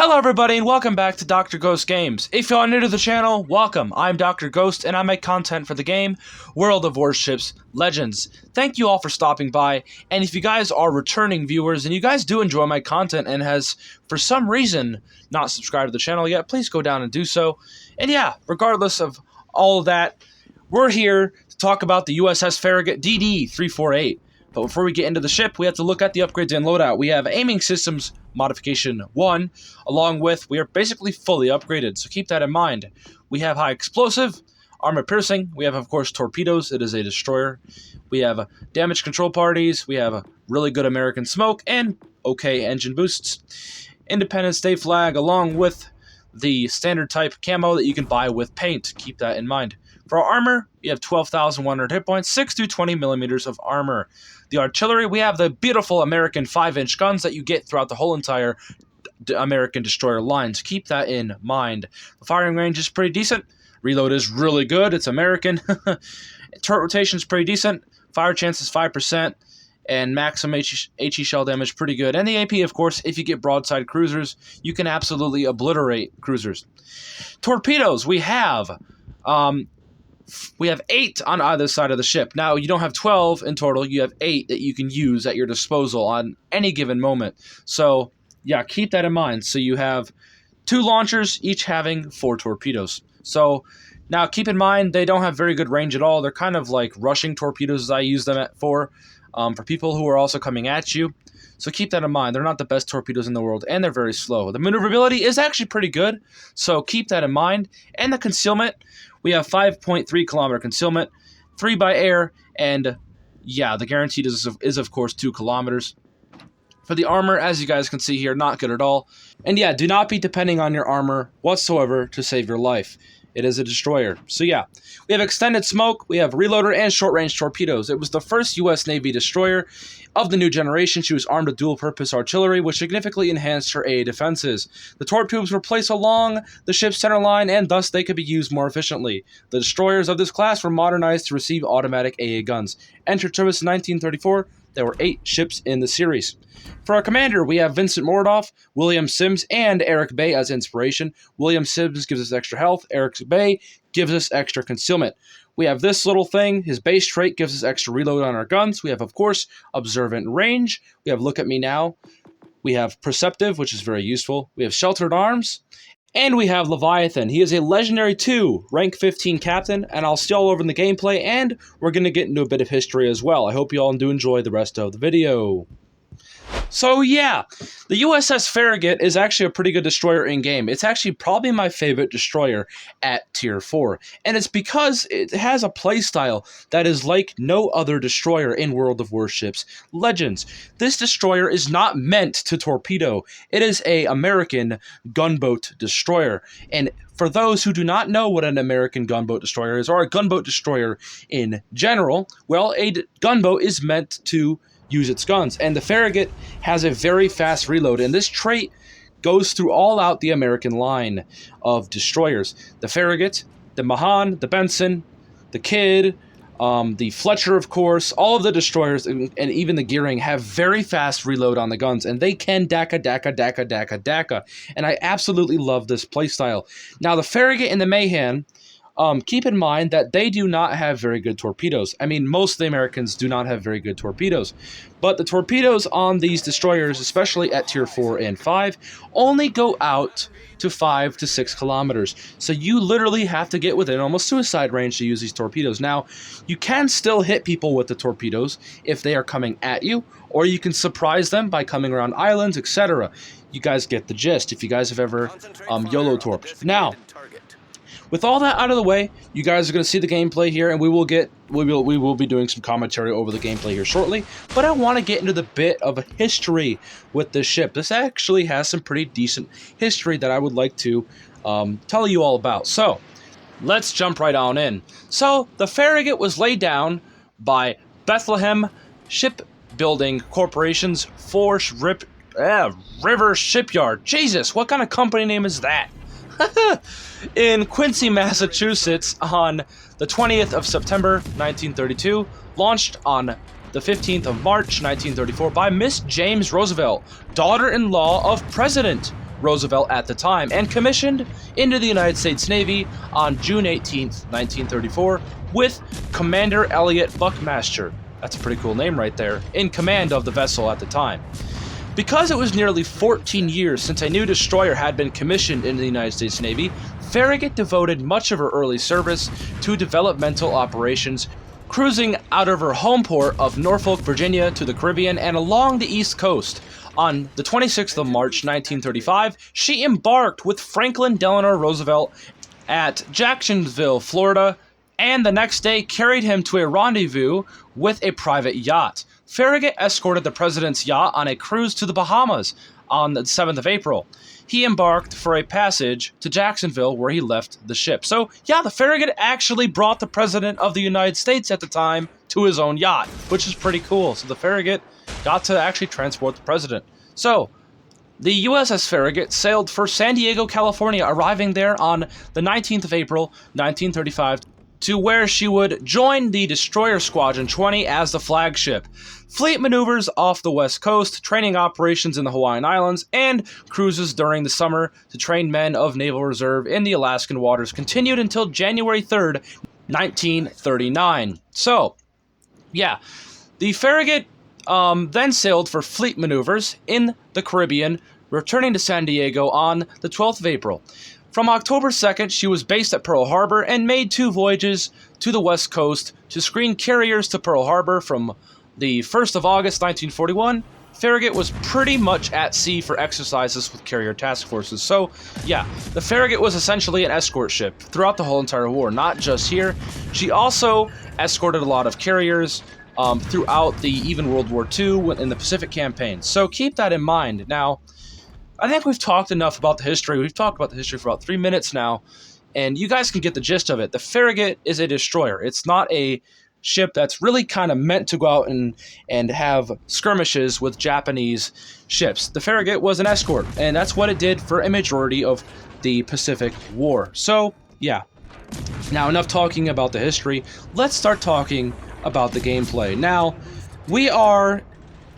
Hello everybody and welcome back to Dr. Ghost Games. If y'all are new to the channel, welcome. I'm Dr. Ghost and I make content for the game World of Warships Legends. Thank you all for stopping by, and if you guys are returning viewers and you guys do enjoy my content and has for some reason not subscribed to the channel yet, please go down and do so. And yeah, regardless of all of that, we're here to talk about the USS Farrugut DD-348. But before we get into the ship, we have to look at the upgrades and loadout. We have Aiming Systems Modification 1, along with, we are basically fully upgraded, so keep that in mind. We have High Explosive, Armor Piercing, we have, of course, Torpedoes, it is a destroyer. We have Damage Control Parties, we have a really good American Smoke, and okay engine boosts. Independence Day Flag, along with the standard type camo that you can buy with paint, keep that in mind. For our armor, we have 12,100 hit points, 6 to 20 millimeters of armor. The artillery, we have the beautiful American 5-inch guns that you get throughout the whole entire American destroyer line, so keep that in mind. The firing range is pretty decent. Reload is really good. It's American. Turret rotation is pretty decent. Fire chance is 5%. And maximum HE shell damage pretty good. And the AP, of course, if you get broadside cruisers, you can absolutely obliterate cruisers. Torpedoes, we have 8 on either side of the ship. Now, you don't have 12 in total. You have 8 that you can use at your disposal on any given moment. So, yeah, keep that in mind. So you have 2 launchers, each having 4 torpedoes. So, now keep in mind, they don't have very good range at all. They're kind of like rushing torpedoes as I use them for people who are also coming at you. So keep that in mind. They're not the best torpedoes in the world, and they're very slow. The maneuverability is actually pretty good, so keep that in mind. And the concealment, we have 5.3 kilometer concealment, 3 by air, and yeah, the guaranteed is of course 2 kilometers. For the armor, as you guys can see here, not good at all. And yeah, do not be depending on your armor whatsoever to save your life. It is a destroyer. So yeah, we have extended smoke, we have reloader, and short-range torpedoes. It was the first U.S. Navy destroyer of the new generation. She was armed with dual-purpose artillery, which significantly enhanced her AA defenses. The torp tubes were placed along the ship's center line, and thus they could be used more efficiently. The destroyers of this class were modernized to receive automatic AA guns. Entered service in 1934. There were 8 ships in the series. For our commander, we have Vincent Mordoff, William Sims, and Eric Bay as inspiration. William Sims gives us extra health. Eric Bay gives us extra concealment. We have this little thing. His base trait gives us extra reload on our guns. We have, of course, Observant Range. We have Look at Me Now. We have Perceptive, which is very useful. We have Sheltered Arms. And we have Leviathan. He is a Legendary 2, rank 15 captain, and I'll stay all over in the gameplay, and we're going to get into a bit of history as well. I hope you all do enjoy the rest of the video. So yeah, the USS Farrugut is actually a pretty good destroyer in-game. It's actually probably my favorite destroyer at Tier 4. And it's because it has a playstyle that is like no other destroyer in World of Warships Legends. This destroyer is not meant to torpedo. It is an American gunboat destroyer. And for those who do not know what an American gunboat destroyer is, or a gunboat destroyer in general, well, a gunboat is meant to use its guns, and the Farrugut has a very fast reload, and this trait goes through all out the American line of destroyers. The Farrugut, the Mahan, the Benson, the Kidd, the Fletcher, of course, all of the destroyers, and even the Gearing have very fast reload on the guns, and they can DACA, and I absolutely love this playstyle. Now, the Farrugut and the Mahan, keep in mind that they do not have very good torpedoes. I mean, most of the Americans do not have very good torpedoes. But the torpedoes on these destroyers, especially at Tier 4 and 5, only go out to 5 to 6 kilometers. So you literally have to get within almost suicide range to use these torpedoes. Now, you can still hit people with the torpedoes if they are coming at you, or you can surprise them by coming around islands, etc. You guys get the gist if you guys have ever YOLO torped. Now, with all that out of the way, you guys are going to see the gameplay here, and we will be doing some commentary over the gameplay here shortly. But I want to get into the bit of a history with this ship. This actually has some pretty decent history that I would like to tell you all about. So, let's jump right on in. So, the Farrugut was laid down by Bethlehem Shipbuilding Corporation's River Shipyard. Jesus, what kind of company name is that? In Quincy, Massachusetts on the 20th of September 1932, launched on the 15th of March 1934 by Miss James Roosevelt, daughter-in-law of President Roosevelt at the time, and commissioned into the United States Navy on June 18, 1934, with Commander Elliot Buckmaster, that's a pretty cool name right there, in command of the vessel at the time. Because it was nearly 14 years since a new destroyer had been commissioned into the United States Navy, Farragut devoted much of her early service to developmental operations, cruising out of her home port of Norfolk, Virginia to the Caribbean and along the East Coast. On the 26th of March, 1935, she embarked with Franklin Delano Roosevelt at Jacksonville, Florida, and the next day carried him to a rendezvous with a private yacht. Farragut escorted the president's yacht on a cruise to the Bahamas on the 7th of April. He embarked for a passage to Jacksonville, where he left the ship. So, yeah, the Farragut actually brought the president of the United States at the time to his own yacht, which is pretty cool. So the Farragut got to actually transport the president. So, the USS Farragut sailed for San Diego, California, arriving there on the 19th of April, 1935, to where she would join the Destroyer Squadron 20 as the flagship. Fleet maneuvers off the West Coast, training operations in the Hawaiian Islands, and cruises during the summer to train men of Naval Reserve in the Alaskan waters continued until January 3rd, 1939. So, yeah, the Farragut then sailed for fleet maneuvers in the Caribbean, returning to San Diego on the 12th of April. From October 2nd, she was based at Pearl Harbor and made 2 voyages to the West Coast to screen carriers to Pearl Harbor. From the 1st of August, 1941, Farragut was pretty much at sea for exercises with carrier task forces. So, yeah, the Farragut was essentially an escort ship throughout the whole entire war, not just here. She also escorted a lot of carriers throughout even World War II in the Pacific campaign. So keep that in mind. Now, I think we've talked enough about the history. We've talked about the history for about 3 minutes now, and you guys can get the gist of it. The Farragut is a destroyer. It's not a ship that's really kind of meant to go out and have skirmishes with Japanese ships. The Farragut was an escort, and that's what it did for a majority of the Pacific War. So, yeah. Now, enough talking about the history. Let's start talking about the gameplay. Now, we are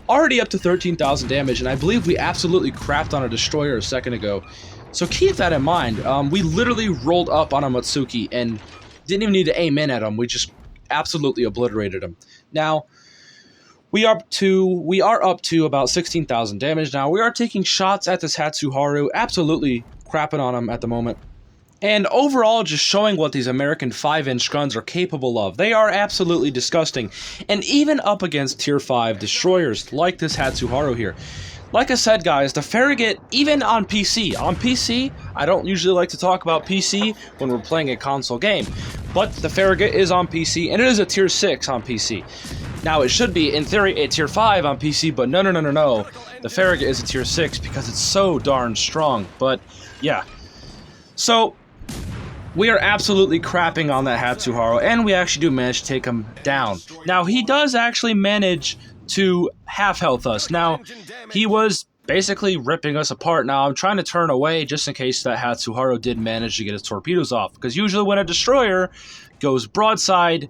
already up to 13,000 damage, and I believe we absolutely crapped on a destroyer a second ago. So keep that in mind. We literally rolled up on a Matsuki and didn't even need to aim in at him. We just absolutely obliterated him. Now, we are up to about 16,000 damage now. We are taking shots at this Hatsuharu, absolutely crapping on him at the moment. And overall, just showing what these American 5-inch guns are capable of. They are absolutely disgusting. And even up against Tier 5 destroyers, like this Hatsuharu here. Like I said, guys, the Farragut, even on PC. On PC, I don't usually like to talk about PC when we're playing a console game. But the Farragut is on PC, and it is a Tier 6 on PC. Now, it should be, in theory, a Tier 5 on PC, but no. The Farragut is a Tier 6 because it's so darn strong. But, yeah. So, we are absolutely crapping on that Hatsuharu, and we actually do manage to take him down. Now, he does actually manage to half-health us. Now, he was basically ripping us apart. Now, I'm trying to turn away just in case that Hatsuharu did manage to get his torpedoes off, because usually when a destroyer goes broadside,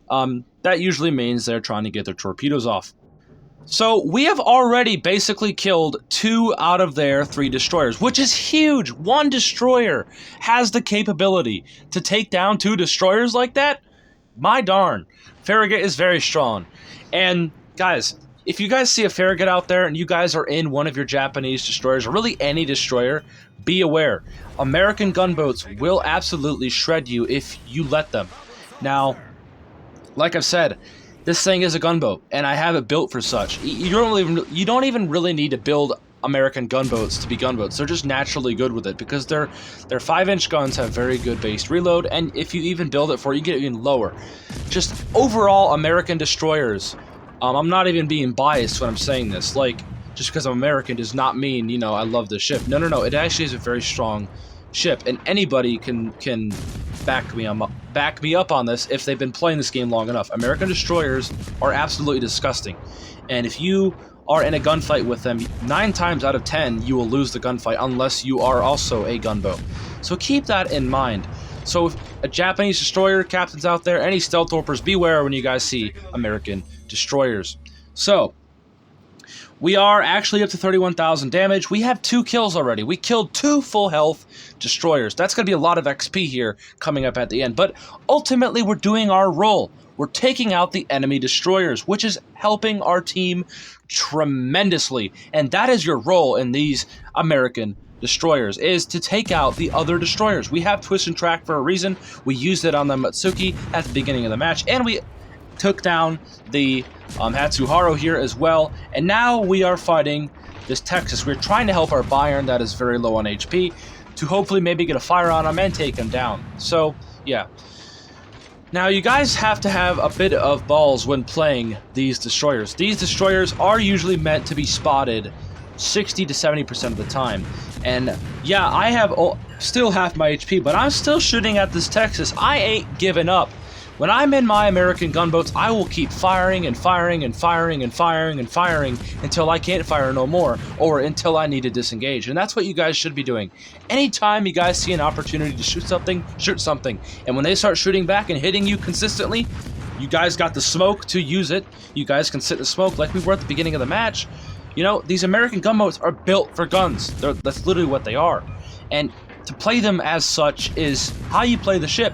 that usually means they're trying to get their torpedoes off. So we have already basically killed 2 out of their 3 destroyers, which is huge. 1 destroyer has the capability to take down 2 destroyers like that? My darn. Farragut is very strong. And guys, if you guys see a Farragut out there and you guys are in one of your Japanese destroyers, or really any destroyer, be aware. American gunboats will absolutely shred you if you let them. Now, like I've said, this thing is a gunboat, and I have it built for such. You don't even really need to build American gunboats to be gunboats. They're just naturally good with it because their 5-inch guns have very good base reload, and if you even build it for it, you get it even lower. Just overall, American destroyers. I'm not even being biased when I'm saying this. Like, just because I'm American does not mean, you know, I love the ship. No. It actually is a very strong ship, and anybody can back me up on this if they've been playing this game long enough. American destroyers are absolutely disgusting, and if you are in a gunfight with them, 9 times out of 10 you will lose the gunfight unless you are also a gunboat. So keep that in mind. So if a Japanese destroyer captains out there, any stealth torpers, beware when you guys see American destroyers. So we are actually up to 31,000 damage. We have 2 kills already. We killed 2 full health destroyers. That's going to be a lot of XP here coming up at the end. But ultimately, we're doing our role. We're taking out the enemy destroyers, which is helping our team tremendously. And that is your role in these American destroyers, is to take out the other destroyers. We have twist and track for a reason. We used it on the Matsuki at the beginning of the match, and we took down the Hatsuharu here as well. And now we are fighting this Texas. We're trying to help our Bayern that is very low on HP to hopefully maybe get a fire on him and take him down. So yeah. Now, you guys have to have a bit of balls when playing these destroyers. These destroyers are usually meant to be spotted 60 to 70% of the time. And yeah, I have still half my HP, but I'm still shooting at this Texas. I ain't giving up. When I'm in my American gunboats, I will keep firing and firing and firing and firing and firing until I can't fire no more, or until I need to disengage. And that's what you guys should be doing. Anytime you guys see an opportunity to shoot something, shoot something. And when they start shooting back and hitting you consistently, you guys got the smoke to use it. You guys can sit in the smoke like we were at the beginning of the match. You know, these American gunboats are built for guns. That's literally what they are. And to play them as such is how you play the ship.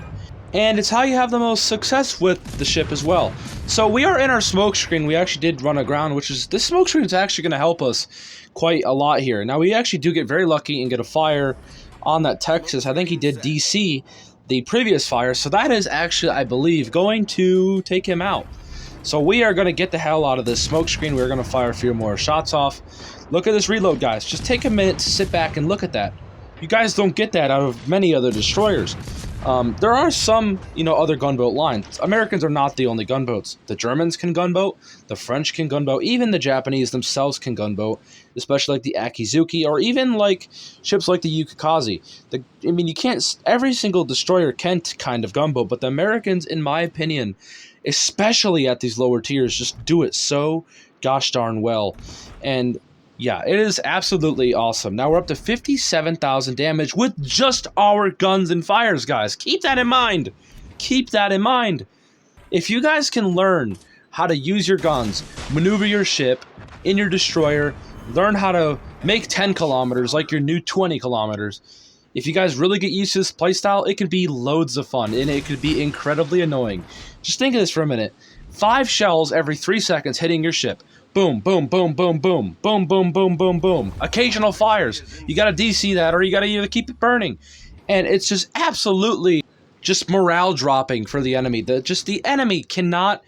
And it's how you have the most success with the ship as well. So we are in our smoke screen. We actually did run aground, which is, this smoke screen is actually going to help us quite a lot here. Now, we actually do get very lucky and get a fire on that Texas. I think he did DC the previous fire. So that is actually, I believe, going to take him out. So we are going to get the hell out of this smoke screen. We're going to fire a few more shots off. Look at this reload, guys. Just take a minute to sit back and look at that. You guys don't get that out of many other destroyers. There are some, other gunboat lines. Americans are not the only gunboats. The Germans can gunboat, the French can gunboat, even the Japanese themselves can gunboat, especially like the Akizuki, or even like ships like the Yukikaze. You can't, every single destroyer can kind of gunboat, but the Americans, in my opinion, especially at these lower tiers, just do it so gosh darn well. And yeah, it is absolutely awesome. Now we're up to 57,000 damage with just our guns and fires, guys. Keep that in mind. Keep that in mind. If you guys can learn how to use your guns, maneuver your ship in your destroyer, learn how to make 10 kilometers like your new 20 kilometers, if you guys really get used to this playstyle, it can be loads of fun, and it could be incredibly annoying. Just think of this for a minute. 5 shells every 3 seconds hitting your ship. Boom, boom, boom, boom, boom, boom, boom, boom, boom, boom. Occasional fires. You gotta DC that, or you gotta either keep it burning. And it's just absolutely just morale dropping for the enemy. The enemy cannot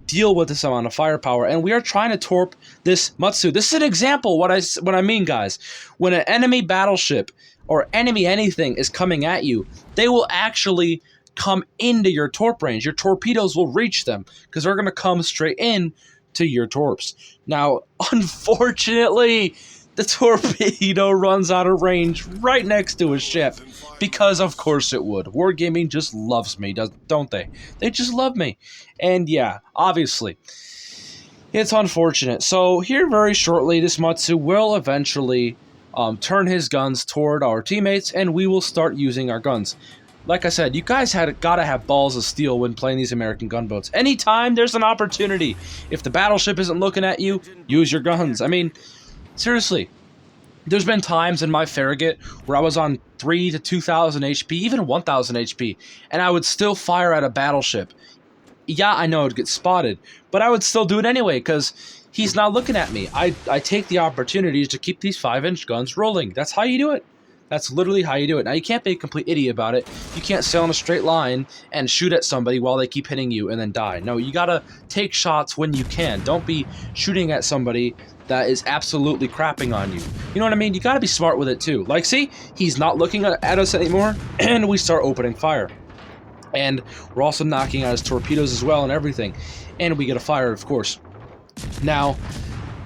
deal with this amount of firepower, and we are trying to torp this Matsu. This is an example what I mean, guys. When an enemy battleship or enemy anything is coming at you, they will actually come into your torp range. Your torpedoes will reach them because they're gonna come straight in to your torps. Now, unfortunately, the torpedo runs out of range right next to his ship, because of course it would. Wargaming just loves me, don't they? They just love me. And yeah, obviously, it's unfortunate. So here very shortly, this Matsu will eventually turn his guns toward our teammates, and we will start using our guns. Like I said, you guys gotta have balls of steel when playing these American gunboats. Anytime there's an opportunity, if the battleship isn't looking at you, use your guns. I mean, seriously, there's been times in my Farrugut where I was on 3 to 2,000 HP, even 1,000 HP, and I would still fire at a battleship. Yeah, I know it would get spotted, but I would still do it anyway, because he's not looking at me. I take the opportunities to keep these 5-inch guns rolling. That's how you do it. That's literally how you do it. Now, you can't be a complete idiot about it. You can't sail in a straight line and shoot at somebody while they keep hitting you and then die. No, you gotta take shots when you can. Don't be shooting at somebody that is absolutely crapping on you. You know what I mean? You gotta be smart with it too. Like, see? He's not looking at us anymore, and we start opening fire. And we're also knocking out his torpedoes as well and everything. And we get a fire, of course. Now,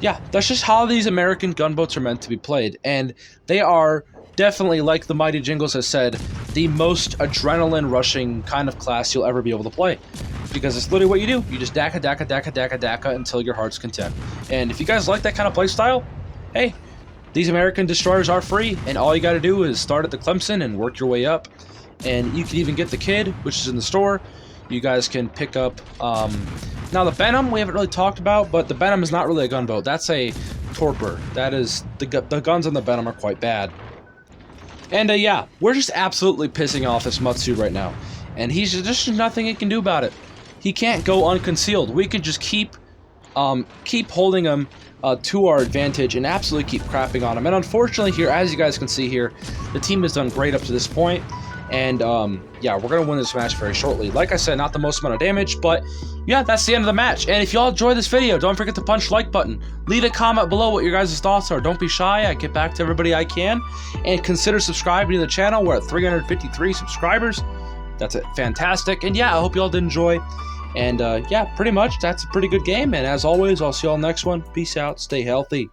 yeah, that's just how these American gunboats are meant to be played. And they are definitely, like the Mighty Jingles has said, the most adrenaline-rushing kind of class you'll ever be able to play. Because it's literally what you do. You just daka, daka, daka, daka, daka until your heart's content. And if you guys like that kind of play style, hey, these American destroyers are free, and all you gotta do is start at the Clemson and work your way up. And you can even get the Kid, which is in the store. You guys can pick up, now the Benham we haven't really talked about, but the Benham is not really a gunboat. That's a torpor. That is, the guns on the Venom are quite bad. And yeah, we're just absolutely pissing off this Matsu right now. And there's nothing he can do about it. He can't go unconcealed. We can just keep holding him to our advantage and absolutely keep crapping on him. And unfortunately here, as you guys can see here, the team has done great up to this point. And yeah, we're going to win this match very shortly. Like I said, not the most amount of damage, but yeah, that's the end of the match. And if y'all enjoyed this video, don't forget to punch the like button. Leave a comment below what your guys' thoughts are. Don't be shy. I get back to everybody I can. And consider subscribing to the channel. We're at 353 subscribers. That's it. Fantastic. And yeah, I hope y'all did enjoy. And yeah, pretty much, that's a pretty good game. And as always, I'll see y'all next one. Peace out. Stay healthy.